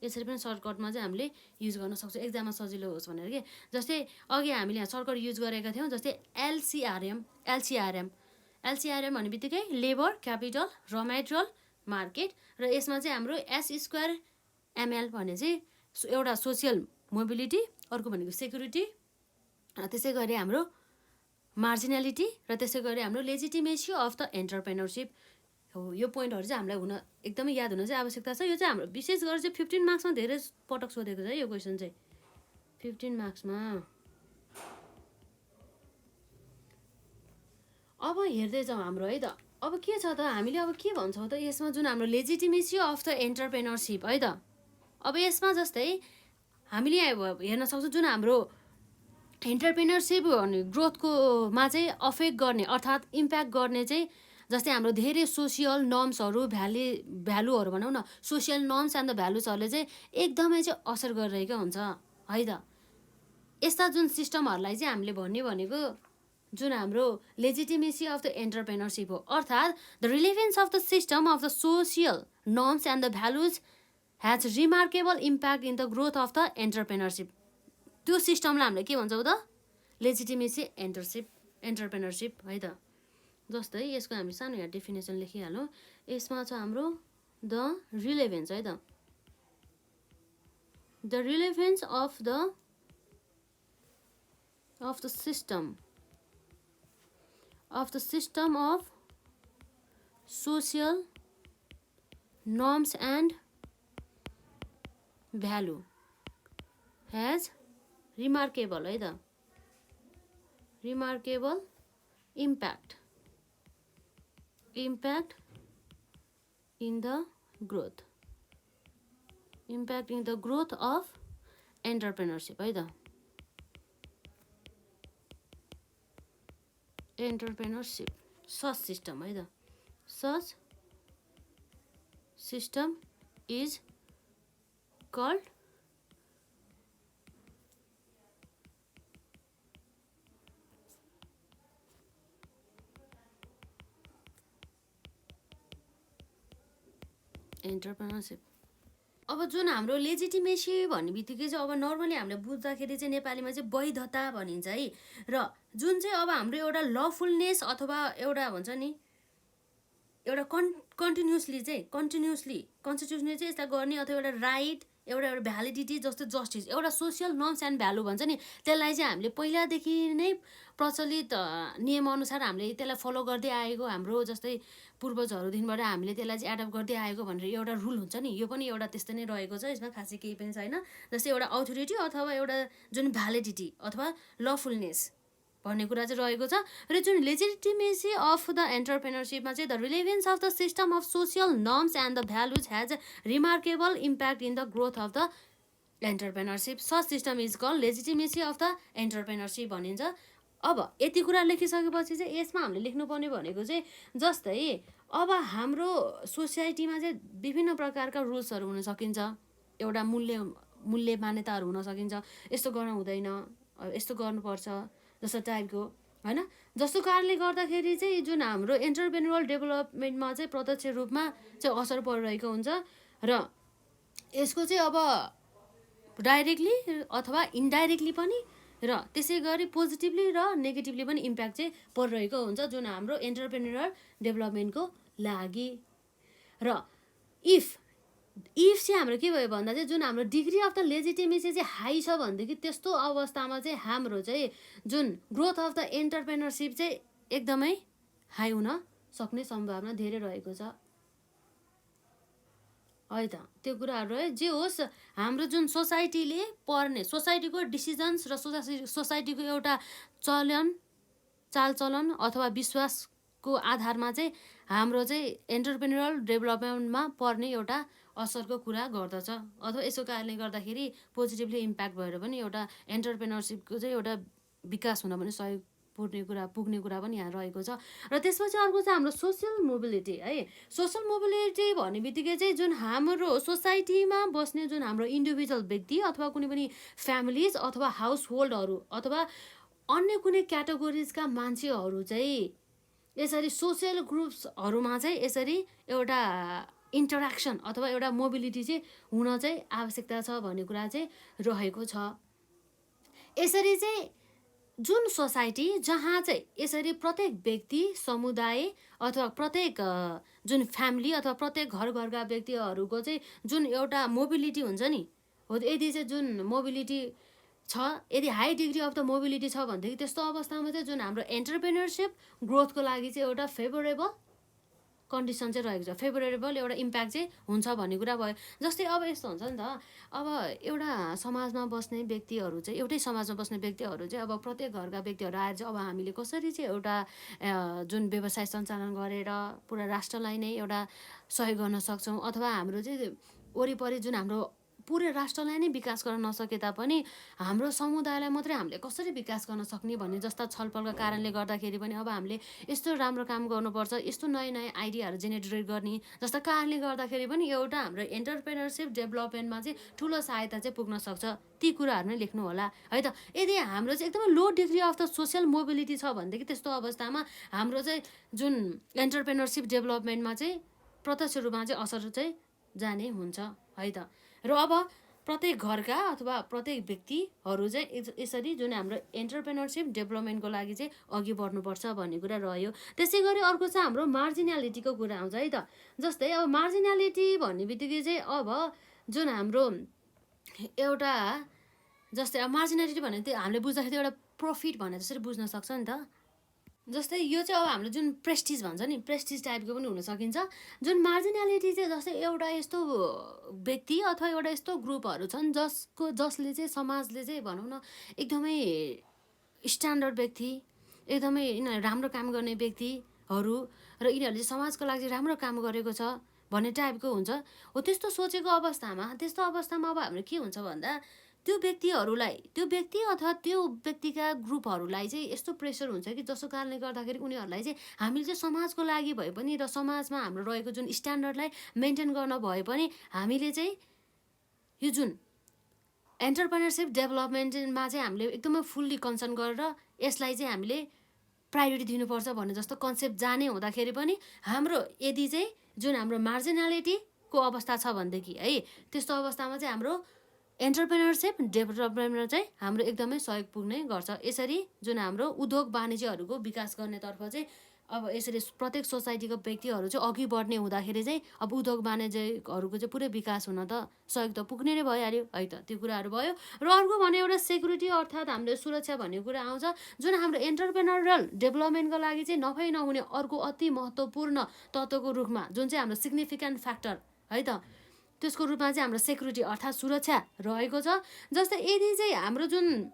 [SPEAKER 1] यसरी पनि सर्टकटमा चाहिँ हामीले युज गर्न सक्छौँ एक्जाममा सजिलो होस् भनेर के। जस्तै अघि हामीले यहाँ सर्टकट युज गरेका थियौँ। जस्तै LCRM भन्ने बित्तिकै लेबर, क्यापिटल, र मेटेरियल, मार्केट। र यसमा चाहिँ हाम्रो S²ML भन्ने चाहिँ एउटा सोसियल मोबिलिटी, अर्को भनेको सेक्युरिटी, र त्यसै गरी हाम्रो मार्जिनालिटी, र त्यसै गरी हाम्रो लेजिटिमेसी अफ द एन्टरप्रेन्योरसिप हो। यो पोइन्टहरू चाहिँ हामीलाई एकदमै याद हुन चाहिँ आवश्यकता छ। यो चाहिँ हाम्रो विशेष गरी चाहिँ 15 मार्क्समा धेरै पटक सोधेको छ यो क्वेसन चाहिँ 15 मार्क्समा। अब हेर्दै जाउँ हाम्रो है त। अब के छ त हामीले अब के भन्छौँ त यसमा जुन हाम्रो लेजिटिमेसी अफ द एन्टरप्रेन्योरसिप है त। अब यसमा जस्तै हामीले हेर्न सक्छौँ जुन हाम्रो एन्टरप्रेनरसिप ग्रोथकोमा चाहिँ अफेक्ट गर्ने अर्थात् इम्प्याक्ट गर्ने चाहिँ जस्तै हाम्रो धेरै सोसियल नर्म्सहरू भ्यालुहरू भनौँ न, सोसियल नर्म्स एन्ड द भ्यालुजहरूले चाहिँ एकदमै चाहिँ असर गरिरहेको हुन्छ है त। यस्ता जुन सिस्टमहरूलाई चाहिँ हामीले भन्ने भनेको जुन हाम्रो लेजिटिमेसी अफ द एन्टरप्रेनरसिप हो, अर्थात् the relevance of the system of the social norms and the values has remarkable impact in the growth of the entrepreneurship. त्यो सिस्टमलाई हामीले के भन्छौँ त? लेजिटिमेसी एन्टरप्रेनरसिप है त। जस्तै यसको हामी सानो यहाँ डेफिनेसन लेखिहालौँ। यसमा छ हाम्रो द रिलेभेन्स है त। The relevance of the system of social norms and value has remarkable है त, remarkable impact in the growth of entrepreneurship है त। एन्टरप्रेनरसिप सच सिस्टम है त। Such system is called entrepreneurship. अब जुन हाम्रो लेजिटिमेसी भन्ने बित्तिकै चाहिँ अब नर्मली हामीले बुझ्दाखेरि चाहिँ नेपालीमा चाहिँ वैधता भनिन्छ है। र जुन चाहिँ अब हाम्रो एउटा लफुलनेस अथवा एउटा भन्छ नि एउटा कन्टिन्युसली कन्स्टिट्युसनले चाहिँ यसलाई गर्ने अथवा एउटा राइट एउटा भ्यालिडिटी जस्तो जस्टिस एउटा सोसियल नर्म्स एन्ड भ्यालु भन्छ नि, त्यसलाई चाहिँ हामीले पहिलादेखि नै प्रचलित नियमअनुसार हामीले त्यसलाई फलो गर्दै आएको हाम्रो जस्तै पूर्वजहरूदेखिबाट हामीले त्यसलाई चाहिँ एडप्ट गर्दै आएको भनेर एउटा रुल हुन्छ नि, यो पनि एउटा त्यस्तै नै रहेको छ। यसमा खासै केही पनि छैन। जस्तै एउटा अथोरिटी अथवा एउटा जुन भ्यालिडिटी अथवा लफुलनेस भन्ने कुरा चाहिँ रहेको छ। र जुन लेजिटिमेसी अफ द एन्टरप्रेनरसिपमा चाहिँ the relevance of the system of social norms and the values has remarkable impact in the growth of the entrepreneurship. Such system is called legitimacy of the entrepreneurship भनिन्छ। अब यति कुरा लेखिसकेपछि चाहिँ यसमा हामीले लेख्नुपर्ने भनेको चाहिँ जस्तै अब हाम्रो सोसाइटीमा चाहिँ विभिन्न प्रकारका रुल्सहरू हुन सकिन्छ, एउटा मूल्य मान्यताहरू हुन सकिन्छ, यस्तो गर्न हुँदैन, यस्तो गर्नुपर्छ जस्तो टाइपको होइन। जस्तो कारणले गर्दाखेरि चाहिँ जुन हाम्रो एन्टरप्रेन्योरल डेभलपमेन्टमा चाहिँ प्रत्यक्ष रूपमा चाहिँ असर परिरहेको हुन्छ र यसको चाहिँ अब डाइरेक्टली अथवा इन्डाइरेक्टली पनि र त्यसै गरी पोजिटिभली र नेगेटिभली पनि इम्प्याक्ट चाहिँ परिरहेको हुन्छ जुन हाम्रो एन्टरप्रेन्योरल डेभलपमेन्टको लागि। र इफ चाहिँ हाम्रो के भयो भन्दा चाहिँ जुन हाम्रो डिग्री अफ द लेजिटिमेसी चाहिँ हाई छ भनेदेखि त्यस्तो अवस्थामा चाहिँ हाम्रो चाहिँ जुन ग्रोथ अफ द एन्टरप्रेनरसिप चाहिँ एकदमै हाई हुन सक्ने सम्भावना धेरै रहेको छ है त। त्यो कुराहरू है जे होस्, हाम्रो जुन सोसाइटीले पर्ने सोसाइटीको डिसिजन्स र सोसाइटीको एउटा चालचलन अथवा विश्वासको आधारमा चाहिँ हाम्रो चाहिँ एन्टरप्रेन्योरल डेभलपमेन्टमा पर्ने एउटा असरको कुरा गर्दछ। अथवा यसको कारणले गर्दाखेरि पोजिटिभली इम्प्याक्ट भएर पनि एउटा एन्टरप्रेनरसिपको चाहिँ एउटा विकास हुन पनि सहयोग पुग्ने कुरा पनि यहाँ रहेको छ। र त्यसपछि अर्को चाहिँ हाम्रो सोसियल मोबिलिटी है। सोसियल मोबिलिटी भन्ने बित्तिकै चाहिँ जुन हाम्रो सोसाइटीमा बस्ने जुन हाम्रो इन्डिभिजुअल व्यक्ति अथवा कुनै पनि फ्यामिलिज अथवा हाउस होल्डहरू अथवा अन्य कुनै क्याटेगोरिजका मान्छेहरू चाहिँ यसरी सोसियल ग्रुप्सहरूमा चाहिँ यसरी एउटा इन्टरेक्सन अथवा एउटा मोबिलिटी चाहिँ हुन चाहिँ आवश्यकता छ भन्ने कुरा चाहिँ रहेको छ। यसरी चाहिँ जुन सोसाइटी जहाँ चाहिँ यसरी प्रत्येक व्यक्ति समुदाय अथवा प्रत्येक जुन फ्यामिली अथवा प्रत्येक घरका व्यक्तिहरूको चाहिँ जुन एउटा मोबिलिटी हुन्छ नि हो, यदि चाहिँ जुन मोबिलिटी छ, यदि high degree of the mobility छ भनेदेखि त्यस्तो अवस्थामा चाहिँ जुन हाम्रो एन्टरप्रेन्योरसिप ग्रोथको लागि चाहिँ एउटा फेभरेबल कन्डिसन चाहिँ रहेको छ, फेभरेबल एउटा इम्प्याक्ट चाहिँ हुन्छ भन्ने कुरा भयो। जस्तै अब यस्तो हुन्छ नि त, अब एउटा समाजमा बस्ने व्यक्तिहरू चाहिँ एउटै समाजमा बस्ने व्यक्तिहरू चाहिँ अब प्रत्येक घरका व्यक्तिहरू आएर चाहिँ अब हामीले कसरी चाहिँ एउटा जुन व्यवसाय सञ्चालन गरेर पुरा राष्ट्रलाई नै एउटा सहयोग गर्न सक्छौँ अथवा हाम्रो चाहिँ वरिपरि जुन हाम्रो पुरै राष्ट्रलाई नै विकास गर्न नसके तापनि हाम्रो समुदायलाई मात्रै हामीले कसरी विकास गर्न सक्ने भन्ने जस्ता छलफलका कारणले गर्दाखेरि पनि अब हामीले यस्तो राम्रो काम गर्नुपर्छ, यस्तो नयाँ नयाँ आइडियाहरू जेनेरेट गर्ने जस्ता कारणले गर्दाखेरि पनि एउटा हाम्रो एन्टरप्रेनरसिप डेभलपमेन्टमा चाहिँ ठुलो सहायता चाहिँ पुग्न सक्छ। ती कुराहरू नै लेख्नु होला है त। यदि हाम्रो चाहिँ एकदमै low degree of the social mobility छ भनेदेखि त्यस्तो अवस्थामा हाम्रो चाहिँ जुन एन्टरप्रेनरसिप डेभलपमेन्टमा चाहिँ प्रत्यक्ष रूपमा चाहिँ असर चाहिँ जाने हुन्छ है त। र अब प्रत्येक घरका अथवा प्रत्येक व्यक्तिहरू चाहिँ यसरी जुन हाम्रो एन्टरप्रेनरसिप डेभलपमेन्टको लागि चाहिँ अघि बढ्नुपर्छ भन्ने कुरा रह्यो। त्यसै गरी अर्को चाहिँ हाम्रो मार्जिनालिटीको कुरा आउँछ है त। जस्तै अब मार्जिनालिटी भन्ने बित्तिकै चाहिँ अब जुन हाम्रो एउटा जस्तै अब मार्जिनालिटी भने चाहिँ हामीले बुझ्दाखेरि एउटा प्रफिट भनेर जसरी बुझ्न सक्छ नि त। जस्तै यो चाहिँ अब हाम्रो जुन प्रेस्टिज भन्छ नि, प्रेस्टिज टाइपको पनि हुन सकिन्छ। जुन मार्जिनालिटी चाहिँ जस्तै एउटा यस्तो व्यक्ति अथवा एउटा यस्तो ग्रुपहरू छन् जसले चाहिँ समाजले चाहिँ भनौँ न एकदमै स्ट्यान्डर्ड व्यक्ति, एकदमै यिनीहरू राम्रो काम गर्ने व्यक्तिहरू र यिनीहरूले समाजको लागि राम्रो काम गरेको छ भन्ने टाइपको हुन्छ हो। त्यस्तो सोचेको अवस्थामा अब हाम्रो के हुन्छ भन्दा त्यो व्यक्ति अथवा त्यो व्यक्तिका ग्रुपहरूलाई चाहिँ यस्तो प्रेसर हुन्छ कि जसको कारणले गर्दाखेरि उनीहरूलाई चाहिँ हामीले चाहिँ समाजको लागि भए पनि र समाजमा हाम्रो रहेको जुन स्ट्यान्डर्डलाई मेन्टेन गर्न भए पनि हामीले चाहिँ यो जुन एन्टरप्रेनरसिप डेभलपमेन्टमा चाहिँ हामीले एकदमै फुल्ली कन्सर्न गरेर यसलाई चाहिँ हामीले प्रायोरिटी दिनुपर्छ भन्ने जस्तो कन्सेप्ट जाने हुँदाखेरि पनि हाम्रो यदि चाहिँ जुन हाम्रो मार्जिनालिटीको अवस्था छ भनेदेखि है त्यस्तो अवस्थामा चाहिँ हाम्रो एन्टरप्रेनरसिप डेभलपमेन्टमा चाहिँ हाम्रो एकदमै सहयोग पुग्ने गर्छ। यसरी जुन हाम्रो उद्योग वाणिज्यहरूको विकास गर्नेतर्फ चाहिँ अब यसरी प्रत्येक सोसाइटीको व्यक्तिहरू चाहिँ अघि बढ्ने हुँदाखेरि चाहिँ अब उद्योग वाणिज्यहरूको चाहिँ पुरै विकास हुन त सहयोग त पुग्ने नै भइहाल्यो है त। त्यो कुराहरू भयो। र अर्को भने एउटा सेक्युरिटी अर्थात् हामीले सुरक्षा भन्ने कुरा आउँछ। जुन हाम्रो एन्टरप्रेनरल डेभलपमेन्टको लागि चाहिँ नभई नहुने अर्को अति महत्त्वपूर्ण तत्त्वको रूपमा जुन चाहिँ हाम्रो सिग्निफिकेन्ट फ्याक्टर है त, त्यसको रूपमा चाहिँ हाम्रो सेक्युरिटी अर्थात् सुरक्षा रहेको छ। जस्तै यदि चाहिँ हाम्रो जुन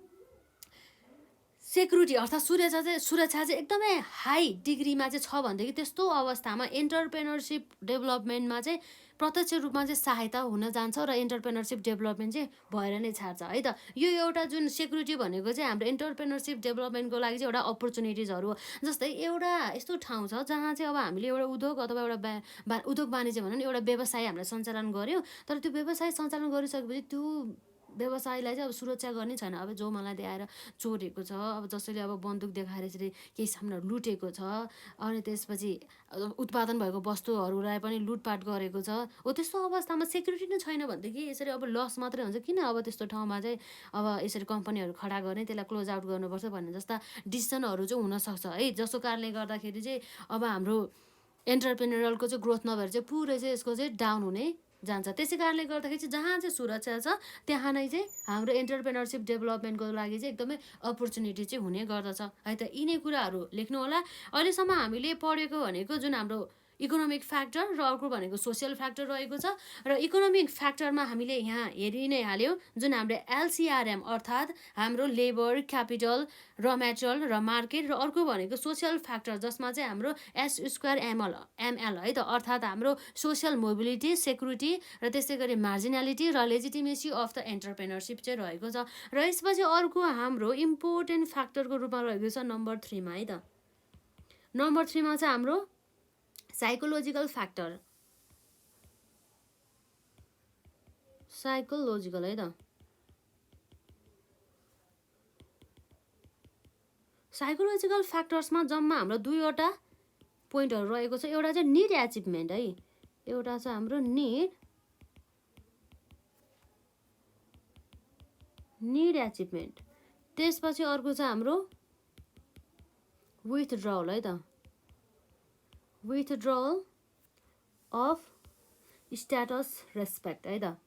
[SPEAKER 1] सेक्युरिटी अर्थात् सुरक्षा चाहिँ एकदमै हाई डिग्रीमा चाहिँ छ भनेदेखि त्यस्तो अवस्थामा एन्टरप्रेनरसिप डेभलपमेन्टमा चाहिँ प्रत्यक्ष रूपमा चाहिँ सहायता हुन जान्छ र एन्टरप्रेनरसिप डेभलपमेन्ट चाहिँ भएर नै छाड्छ है त। यो एउटा जुन सेक्युरिटी भनेको चाहिँ हाम्रो एन्टरप्रेनरसिप डेभलपमेन्टको लागि चाहिँ एउटा अपर्च्युनिटिजहरू हो। जस्तै एउटा यस्तो ठाउँ छ जहाँ चाहिँ अब हामीले एउटा उद्योग अथवा एउटा उद्योग वाणिज्य भनौँ न एउटा व्यवसाय हामीले सञ्चालन गऱ्यौँ, तर त्यो व्यवसाय सञ्चालन गरिसकेपछि त्यो व्यवसायलाई चाहिँ अब सुरक्षा गर्ने छैन। अब जो मलाई देखाएर चोरेको छ, अब जसले अब बन्दुक देखाएर यसरी केही सामानहरू लुटेको छ, अनि त्यसपछि उत्पादन भएको वस्तुहरूलाई पनि लुटपाट गरेको छ हो, त्यस्तो अवस्थामा सेक्युरिटी नै छैन भनेदेखि यसरी अब लस मात्रै हुन्छ। किन अब त्यस्तो ठाउँमा चाहिँ अब यसरी कम्पनीहरू खडा गर्ने, त्यसलाई क्लोज आउट गर्नुपर्छ भन्ने जस्ता डिसिसनहरू चाहिँ हुनसक्छ है। जसको कारणले गर्दाखेरि चाहिँ अब हाम्रो एन्टरप्रेनरलको चाहिँ ग्रोथ नभएर चाहिँ पुरै चाहिँ यसको चाहिँ डाउन हुने जान्छ। त्यसै कारणले गर्दाखेरि चाहिँ जहाँ चाहिँ सुरक्षा छ त्यहाँ नै चाहिँ हाम्रो एन्टरप्रेनरसिप डेभलपमेन्टको लागि चाहिँ एकदमै अपर्च्युनिटी चाहिँ हुने गर्दछ है त। यिनै कुराहरू लेख्नु होला। अहिलेसम्म हामीले पढेको भनेको जुन हाम्रो इकोनोमिक फ्याक्टर र अर्को भनेको सोसियल फ्याक्टर रहेको छ। र इकोनोमिक फ्याक्टरमा हामीले यहाँ हेरि नै हाल्यौँ जुन हाम्रो एलसिआरएम अर्थात् हाम्रो लेबर, क्यापिटल, र मेटेरियल र मार्केट, र अर्को भनेको सोसियल फ्याक्टर जसमा चाहिँ हाम्रो एमएल है त, अर्थात् हाम्रो सोसियल मोबिलिटी, सेक्युरिटी र त्यसै गरी मार्जिनालिटी र लेजिटिमेसी अफ द एन्टरप्रेनरसिप चाहिँ रहेको छ। र यसपछि अर्को हाम्रो इम्पोर्टेन्ट फ्याक्टरको रूपमा रहेको छ नम्बर 3 मा है त। नम्बर 3 मा चाहिँ हाम्रो साइकोलोजिकल फ्याक्टर, साइकोलोजिकल है त। साइकोलोजिकल फ्याक्टर्समा जम्मा हाम्रो दुईवटा पोइन्टहरू रहेको छ। एउटा चाहिँ निड एचिभमेन्ट है, एउटा छ हाम्रो निड एचिभमेन्ट। त्यसपछि अर्को छ हाम्रो विथड्रल है त, विथड्रल अफ स्ट्याटस रेस्पेक्ट है त।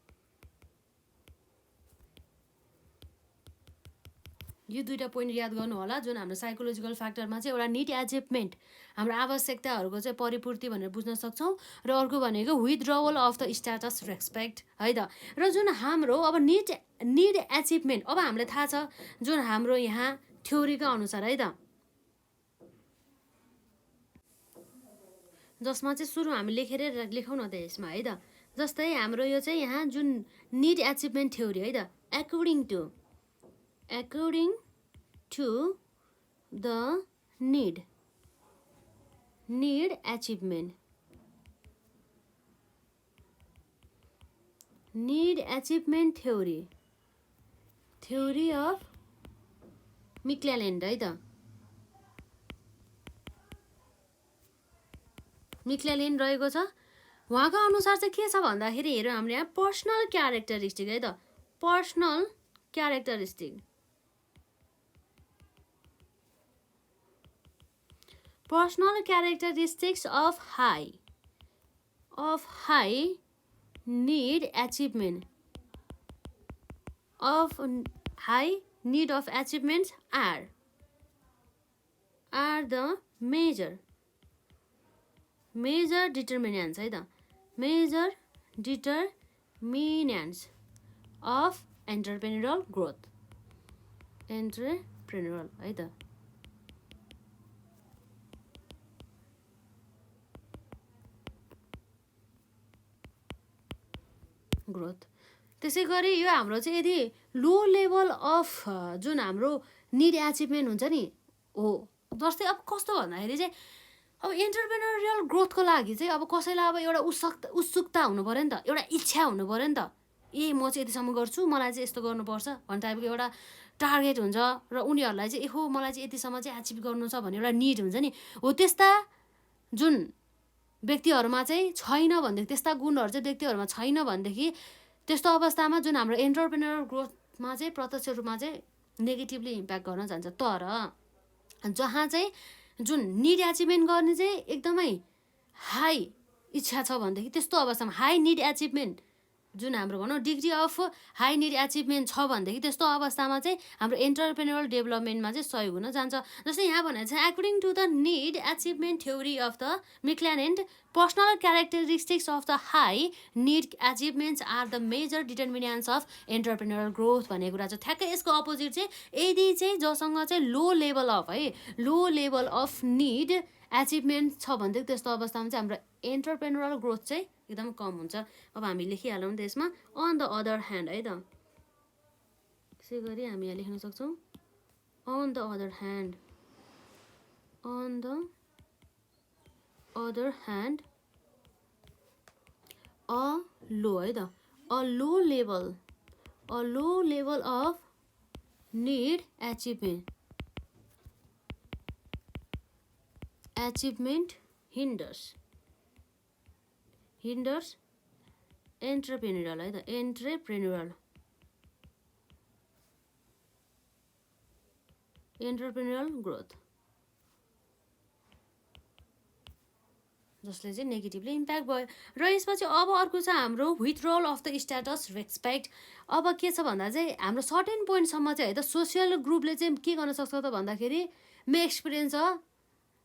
[SPEAKER 1] यो दुईटा पोइन्ट याद गर्नु होला। जुन हाम्रो साइकोलोजिकल फ्याक्टरमा चाहिँ एउटा निड एचिभमेन्ट हाम्रो आवश्यकताहरूको चाहिँ परिपूर्ति भनेर बुझ्न सक्छौँ, र अर्को भनेको विथड्रवल अफ द स्ट्याटस रेस्पेक्ट है त। र जुन हाम्रो अब निड एचिभमेन्ट अब हामीलाई थाहा छ जुन हाम्रो यहाँ थ्योरीका अनुसार है त, जसमा चाहिँ सुरु हामी लेखाउँ न त यसमा है त। जस्तै हाम्रो यो चाहिँ यहाँ जुन निड एचिभमेन्ट थ्योरी है त, according to the need achievement theory of McClelland है त, McClelland रहेको छ। उहाँको अनुसार चाहिँ के छ भन्दाखेरि हेरौँ हामीले यहाँ पर्सनल क्यारेक्टरिस्टिक है त, personal characteristics of high need achievement of high need of achievements are the major determinants है त, major determinants of entrepreneurial growth है त। ग्रोथ त्यसै गरी यो हाम्रो चाहिँ यदि लो लेभल अफ जुन हाम्रो निड एचिभमेन्ट हुन्छ नि हो, जस्तै अब कस्तो भन्दाखेरि चाहिँ अब एन्टरप्रेन्योरियल ग्रोथको लागि चाहिँ अब कसैलाई अब एउटा उत्सुकता हुनु पऱ्यो नि त, एउटा इच्छा हुनु पऱ्यो नि त, म चाहिँ यतिसम्म गर्छु, मलाई चाहिँ यस्तो गर्नुपर्छ भन्ने टाइपको एउटा टार्गेट हुन्छ र उनीहरूलाई चाहिँ मलाई चाहिँ यतिसम्म चाहिँ एचिभ गर्नु छ भन्ने एउटा निड हुन्छ नि हो। त्यस्ता जुन व्यक्तिहरूमा चाहिँ छैन भनेदेखि, त्यस्ता गुणहरू चाहिँ व्यक्तिहरूमा छैन भनेदेखि त्यस्तो अवस्थामा जुन हाम्रो एन्टरप्रेन्योरल ग्रोथमा चाहिँ प्रत्यक्ष रूपमा चाहिँ नेगेटिभली इम्प्याक्ट गर्न जान्छ। तर जहाँ चाहिँ जुन निड एचिभमेन्ट गर्ने चाहिँ एकदमै हाई इच्छा छ भनेदेखि त्यस्तो अवस्थामा हाई निड एचिभमेन्ट जुन हाम्रो भनौँ degree of high need achievement छ भनेदेखि त्यस्तो अवस्थामा चाहिँ हाम्रो एन्टरप्रेन्योरल डेभलपमेन्टमा चाहिँ सहयोग हुन जान्छ। जस्तै यहाँ भनेर चाहिँ according to the need achievement theory of the McClelland, personal characteristics of the high need achievements are the major determinants of entrepreneurial growth भन्ने कुरा चाहिँ ठ्याक्कै यसको अपोजिट चाहिँ यदि चाहिँ जसँग चाहिँ लो लेभल अफ निड एचिभमेन्ट छ भनेदेखि त्यस्तो अवस्थामा चाहिँ हाम्रो एन्टरप्रेन्योरल ग्रोथ चाहिँ एकदम कम हुन्छ। अब हामी लेखिहालौँ त्यसमा अन द अदर ह्यान्ड है त, त्यसै गरी हामी यहाँ लेख्न सक्छौँ on the other hand a low है त, a low level of need achievement hinders entrepreneurial है त, एन्टरप्रेन्योरल ग्रोथ, जसले चाहिँ नेगेटिभली इम्प्याक्ट भयो। र यसपछि अब अर्को छ हाम्रो withdrawal of the status respect. अब के छ भन्दा चाहिँ हाम्रो सर्टेन पोइन्टसम्म चाहिँ है त सोसियल ग्रुपले चाहिँ के गर्न सक्छ त भन्दाखेरि may experience a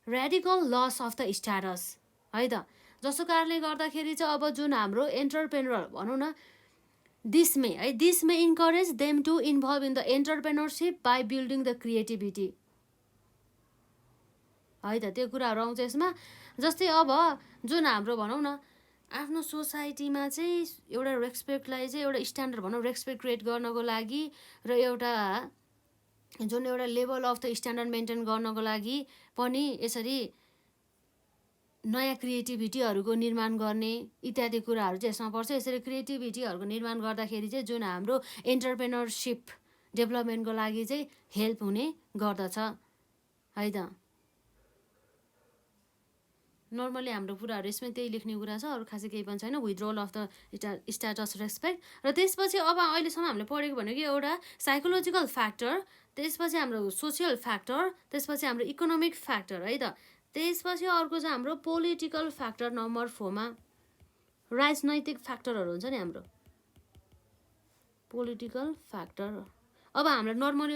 [SPEAKER 1] radical loss of the status है त, जसको कारणले गर्दाखेरि चाहिँ अब जुन हाम्रो एन्टरप्रेन्योर भनौँ न this may encourage them to involve in the entrepreneurship by building the creativity है त, त्यो कुराहरू आउँछ यसमा। जस्तै अब जुन हाम्रो भनौँ न आफ्नो सोसाइटीमा चाहिँ एउटा रेस्पेक्टलाई चाहिँ एउटा स्ट्यान्डर्ड भनौँ रेस्पेक्ट क्रिएट गर्नको लागि र एउटा level of the standard maintain गर्नको लागि पनि यसरी नयाँ क्रिएटिभिटीहरूको निर्माण गर्ने इत्यादि कुराहरू चाहिँ यसमा पर्छ। यसरी क्रिएटिभिटीहरूको निर्माण गर्दाखेरि चाहिँ जुन हाम्रो एन्टरप्रेन्योरसिप डेभलपमेन्टको लागि चाहिँ हेल्प हुने गर्दछ है त। नर्मली हाम्रो कुराहरू यसमै त्यही लेख्ने कुरा छ, अरू खासै केही पनि छैन। Withdrawal of the status respect. र त्यसपछि अब अहिलेसम्म हामीले पढेको भनेको एउटा साइकोलोजिकल फ्याक्टर, त्यसपछि हाम्रो सोसियल फ्याक्टर, त्यसपछि हाम्रो इकोनोमिक फ्याक्टर है त, त्यसपछि अर्को चाहिँ हाम्रो पोलिटिकल फ्याक्टर नम्बर 4 मा राजनैतिक फ्याक्टरहरू हुन्छ नि हाम्रो पोलिटिकल फ्याक्टर। अब हामीलाई नर्मली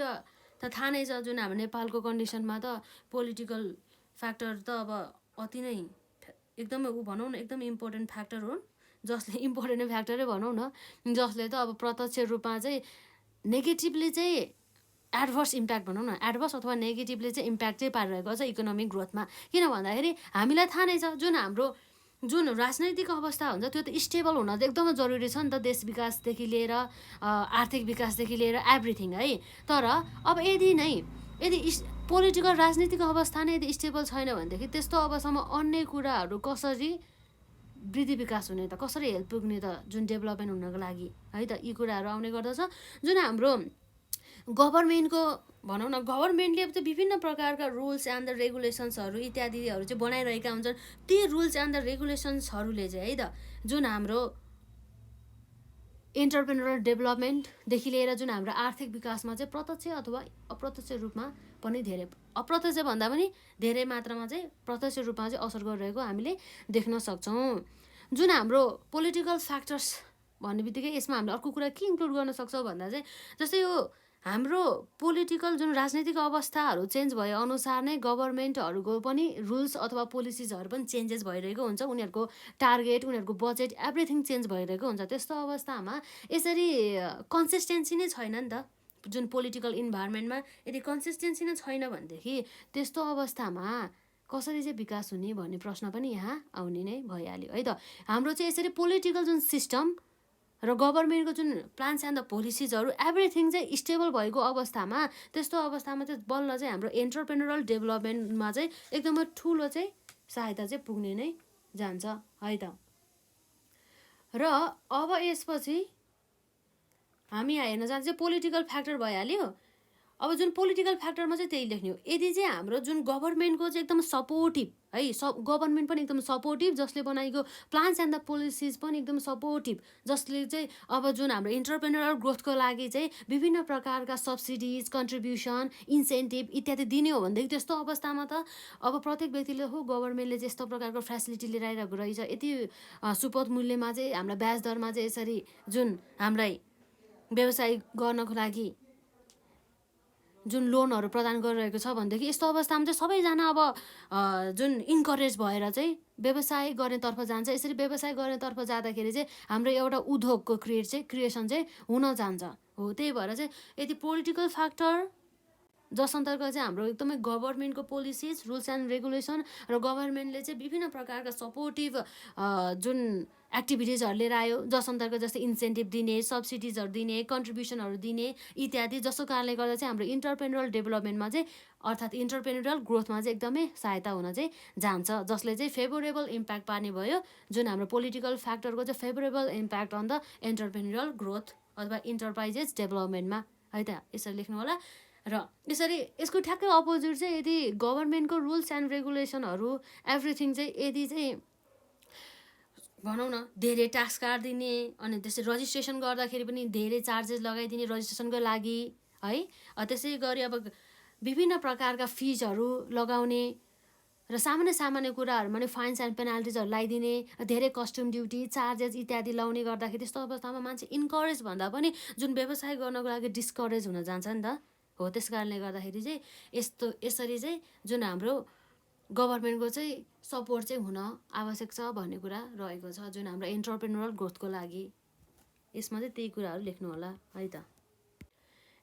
[SPEAKER 1] त थाहा नै छ जुन हाम्रो नेपालको कन्डिसनमा त पोलिटिकल फ्याक्टर त अब अति नै एकदमै भनौँ न एकदम इम्पोर्टेन्ट फ्याक्टर हो, जसले इम्पोर्टेन्ट फ्याक्टरै भनौँ न, जसले त अब प्रत्यक्ष रूपमा चाहिँ नेगेटिभली चाहिँ एडभर्स इम्प्याक्ट भनौँ न, एडभर्स अथवा नेगेटिभली चाहिँ इम्प्याक्ट चाहिँ पारिरहेको छ इकोनोमिक ग्रोथमा। किन भन्दाखेरि हामीलाई थाहा नै छ जुन हाम्रो जुन राजनैतिक अवस्था हुन्छ त्यो त स्टेबल हुन त एकदमै जरुरी छ नि त, देश विकासदेखि लिएर आर्थिक विकासदेखि लिएर एभ्रिथिङ है। तर अब यदि पोलिटिकल राजनीतिक अवस्था नै यदि स्टेबल छैन भनेदेखि त्यस्तो अवस्थामा अन्य कुराहरू कसरी वृद्धि विकास हुने त, कसरी हेल्प पुग्ने त जुन डेभलपमेन्ट हुनको लागि है त, यी कुराहरू आउने गर्दछ। जुन हाम्रो गभर्मेन्टको भनौँ न, गभर्मेन्टले चाहिँ विभिन्न प्रकारका रुल्स एन्ड द रेगुलेसन्सहरू इत्यादिहरू चाहिँ बनाइरहेका हुन्छन्। ती रुल्स एन्ड द रेगुलेसन्सहरूले चाहिँ है त जुन हाम्रो इन्टरप्रेन्योरल डेभलपमेन्टदेखि लिएर जुन हाम्रो आर्थिक विकासमा चाहिँ प्रत्यक्ष अथवा अप्रत्यक्ष रूपमा पनि धेरै, अप्रत्यक्ष भन्दा पनि धेरै मात्रामा चाहिँ प्रत्यक्ष रूपमा चाहिँ असर गरिरहेको हामीले देख्न सक्छौँ। जुन हाम्रो पोलिटिकल फ्याक्टर्स भन्ने बित्तिकै यसमा हामीले अर्को कुरा के इन्क्लुड गर्न सक्छौँ भन्दा चाहिँ जस्तै यो हाम्रो पोलिटिकल जुन राजनैतिक अवस्थाहरू चेन्ज भए अनुसार नै गभर्मेन्टहरूको पनि रुल्स अथवा पोलिसिजहरू पनि चेन्जेस भइरहेको हुन्छ, उनीहरूको टार्गेट, उनीहरूको बजेट एभ्रिथिङ चेन्ज भइरहेको हुन्छ। त्यस्तो अवस्थामा यसरी कन्सिस्टेन्सी नै छैन नि त, जुन पोलिटिकल इन्भाइरोमेन्टमा यदि कन्सिस्टेन्सी नै छैन भनेदेखि त्यस्तो अवस्थामा कसरी चाहिँ विकास हुने भन्ने प्रश्न पनि यहाँ आउने नै भइहाल्यो है त। हाम्रो चाहिँ यसरी पोलिटिकल जुन सिस्टम र गभर्मेन्टको जुन प्लान्स एन्ड द पोलिसिजहरू एभ्रिथिङ चाहिँ स्टेबल भएको अवस्थामा, त्यस्तो अवस्थामा चाहिँ बल्ल चाहिँ हाम्रो एन्टरप्रेन्योरल डेभलपमेन्टमा चाहिँ एकदमै ठुलो चाहिँ सहायता चाहिँ पुग्ने नै जान्छ है त। र अब यसपछि हामी हेर्न जान्छ पोलिटिकल फ्याक्टर भइहाल्यो। अब जुन पोलिटिकल फ्याक्टरमा चाहिँ त्यही लेख्ने हो, यदि चाहिँ हाम्रो जुन गभर्मेन्टको चाहिँ एकदम सपोर्टिभ है, गभर्मेन्ट पनि एकदम सपोर्टिभ, जसले बनाएको प्लान्स एन्ड द पोलिसिज पनि एकदम सपोर्टिभ, जसले चाहिँ अब जुन हाम्रो इन्टरप्रेन्योरल ग्रोथको लागि चाहिँ विभिन्न प्रकारका सब्सिडिज, कन्ट्रिब्युसन, इन्सेन्टिभ इत्यादि दिने हो भनेदेखि त्यस्तो अवस्थामा त अब प्रत्येक व्यक्तिले हो गभर्मेन्टले चाहिँ यस्तो प्रकारको फेसिलिटी लिएर आइरहेको रहेछ, यति सुपथ मूल्यमा चाहिँ हामीलाई ब्याज दरमा चाहिँ यसरी जुन हामीलाई व्यवसाय गर्नको लागि जुन लोनहरू प्रदान गरिरहेको छ भनेदेखि यस्तो अवस्थामा चाहिँ सबैजना अब जुन इन्करेज भएर चाहिँ व्यवसाय गर्नेतर्फ जान्छ। यसरी व्यवसाय गर्नेतर्फ जाँदाखेरि चाहिँ हाम्रो एउटा उद्योगको क्रिएसन चाहिँ हुन जान्छ हो। त्यही भएर चाहिँ यदि पोलिटिकल फ्याक्टर जस अन्तर्गत चाहिँ हाम्रो एकदमै गभर्मेन्टको पोलिसिज, रुल्स एन्ड रेगुलेसन र गभर्मेन्टले चाहिँ विभिन्न प्रकारका सपोर्टिभ जुन एक्टिभिटिजहरू लिएर आयो, जस अन्तर्गत जस्तै इन्सेन्टिभ दिने, सब्सिडिजहरू दिने, कन्ट्रिब्युसनहरू दिने इत्यादि, जसको कारणले गर्दा चाहिँ हाम्रो इन्टरप्रेन्योरल डेभलपमेन्टमा चाहिँ अर्थात् इन्टरप्रेन्योरल ग्रोथमा चाहिँ एकदमै सहायता हुन चाहिँ जान्छ, जसले चाहिँ फेभरेबल इम्प्याक्ट पार्ने भयो। जुन हाम्रो पोलिटिकल फ्याक्टरको चाहिँ favourable impact on the entrepreneurial growth अथवा इन्टरप्राइजेस डेभलपमेन्टमा है त, यसरी लेख्नु होला। र यसरी यसको ठ्याक्कै अपोजिट चाहिँ यदि गभर्मेन्टको रुल्स एन्ड रेगुलेसनहरू एभ्रिथिङ चाहिँ यदि चाहिँ भनौँ न धेरै ट्याक्स काटिदिने, अनि त्यसै रजिस्ट्रेसन गर्दाखेरि पनि धेरै चार्जेस लगाइदिने रजिस्ट्रेसनको लागि है, त्यसै गरी अब विभिन्न प्रकारका फिजहरू लगाउने र सामान्य कुराहरूमा नि फाइन्स एन्ड पेनाल्टिजहरू लगाइदिने, धेरै कस्टम ड्युटी, चार्जेस इत्यादि लगाउने गर्दाखेरि त्यस्तो अवस्थामा मान्छे इन्करेज भन्दा पनि जुन व्यवसाय गर्नको लागि डिस्करेज हुन जान्छ नि त हो। त्यस कारणले गर्दाखेरि चाहिँ यसरी चाहिँ जुन हाम्रो गभर्मेन्टको चाहिँ सपोर्ट चाहिँ हुन आवश्यक छ भन्ने कुरा रहेको छ जुन हाम्रो एन्टरप्रेन्योरल ग्रोथको लागि। यसमा चाहिँ त्यही कुराहरू लेख्नु होला है त।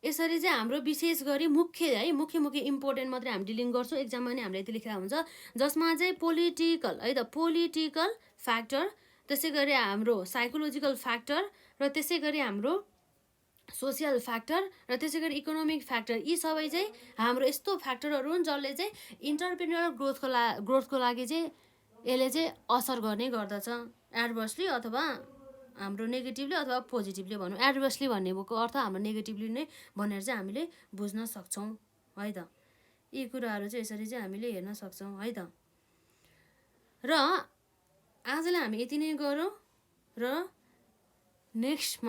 [SPEAKER 1] यसरी चाहिँ हाम्रो विशेष गरी मुख्य इम्पोर्टेन्ट मात्रै हामी डिलिङ गर्छौँ, एक्जाममा नि हामीले यति लेखेर हुन्छ, जसमा चाहिँ पोलिटिकल है त, पोलिटिकल फ्याक्टर, त्यसै गरी हाम्रो साइकोलोजिकल फ्याक्टर, र त्यसै गरी हाम्रो सोसियल फ्याक्टर, र त्यसै गरी इकोनोमिक फ्याक्टर, यी सबै चाहिँ हाम्रो यस्तो फ्याक्टरहरू हुन् जसले चाहिँ इन्टरप्रेन्योरल ग्रोथको लागि चाहिँ यसले चाहिँ असर गर्ने गर्दछ, एडभर्सली अथवा हाम्रो नेगेटिभली अथवा पोजिटिभली भनौँ। एडभर्सली भन्नेको अर्थ हाम्रो नेगेटिभली नै भनेर चाहिँ हामीले बुझ्न सक्छौँ है त। यी कुराहरू चाहिँ यसरी चाहिँ हामीले हेर्न सक्छौँ है त। र आजलाई हामी यति नै गरौँ, र नेक्स्ट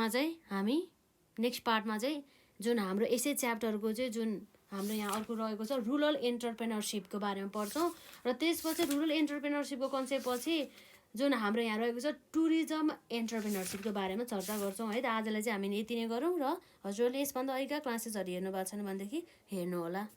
[SPEAKER 1] पार्टमा चाहिँ जुन हाम्रो यसै च्याप्टरको चाहिँ जुन हाम्रो यहाँ अर्को रहेको छ रुरल एन्टरप्रेन्योरसिपको बारेमा पढ्छौँ, र त्यसपछि रुरल एन्टरप्रेन्योरसिपको कन्सेप्टपछि जुन हाम्रो यहाँ रहेको छ टुरिज्म एन्टरप्रेन्योरसिपको बारेमा चर्चा गर्छौँ है त। आजलाई चाहिँ हामी यति नै गरौँ, र हजुरहरूले यसभन्दा अहिलेका क्लासेसहरू हेर्नु भएको छैन भनेदेखि हेर्नु होला।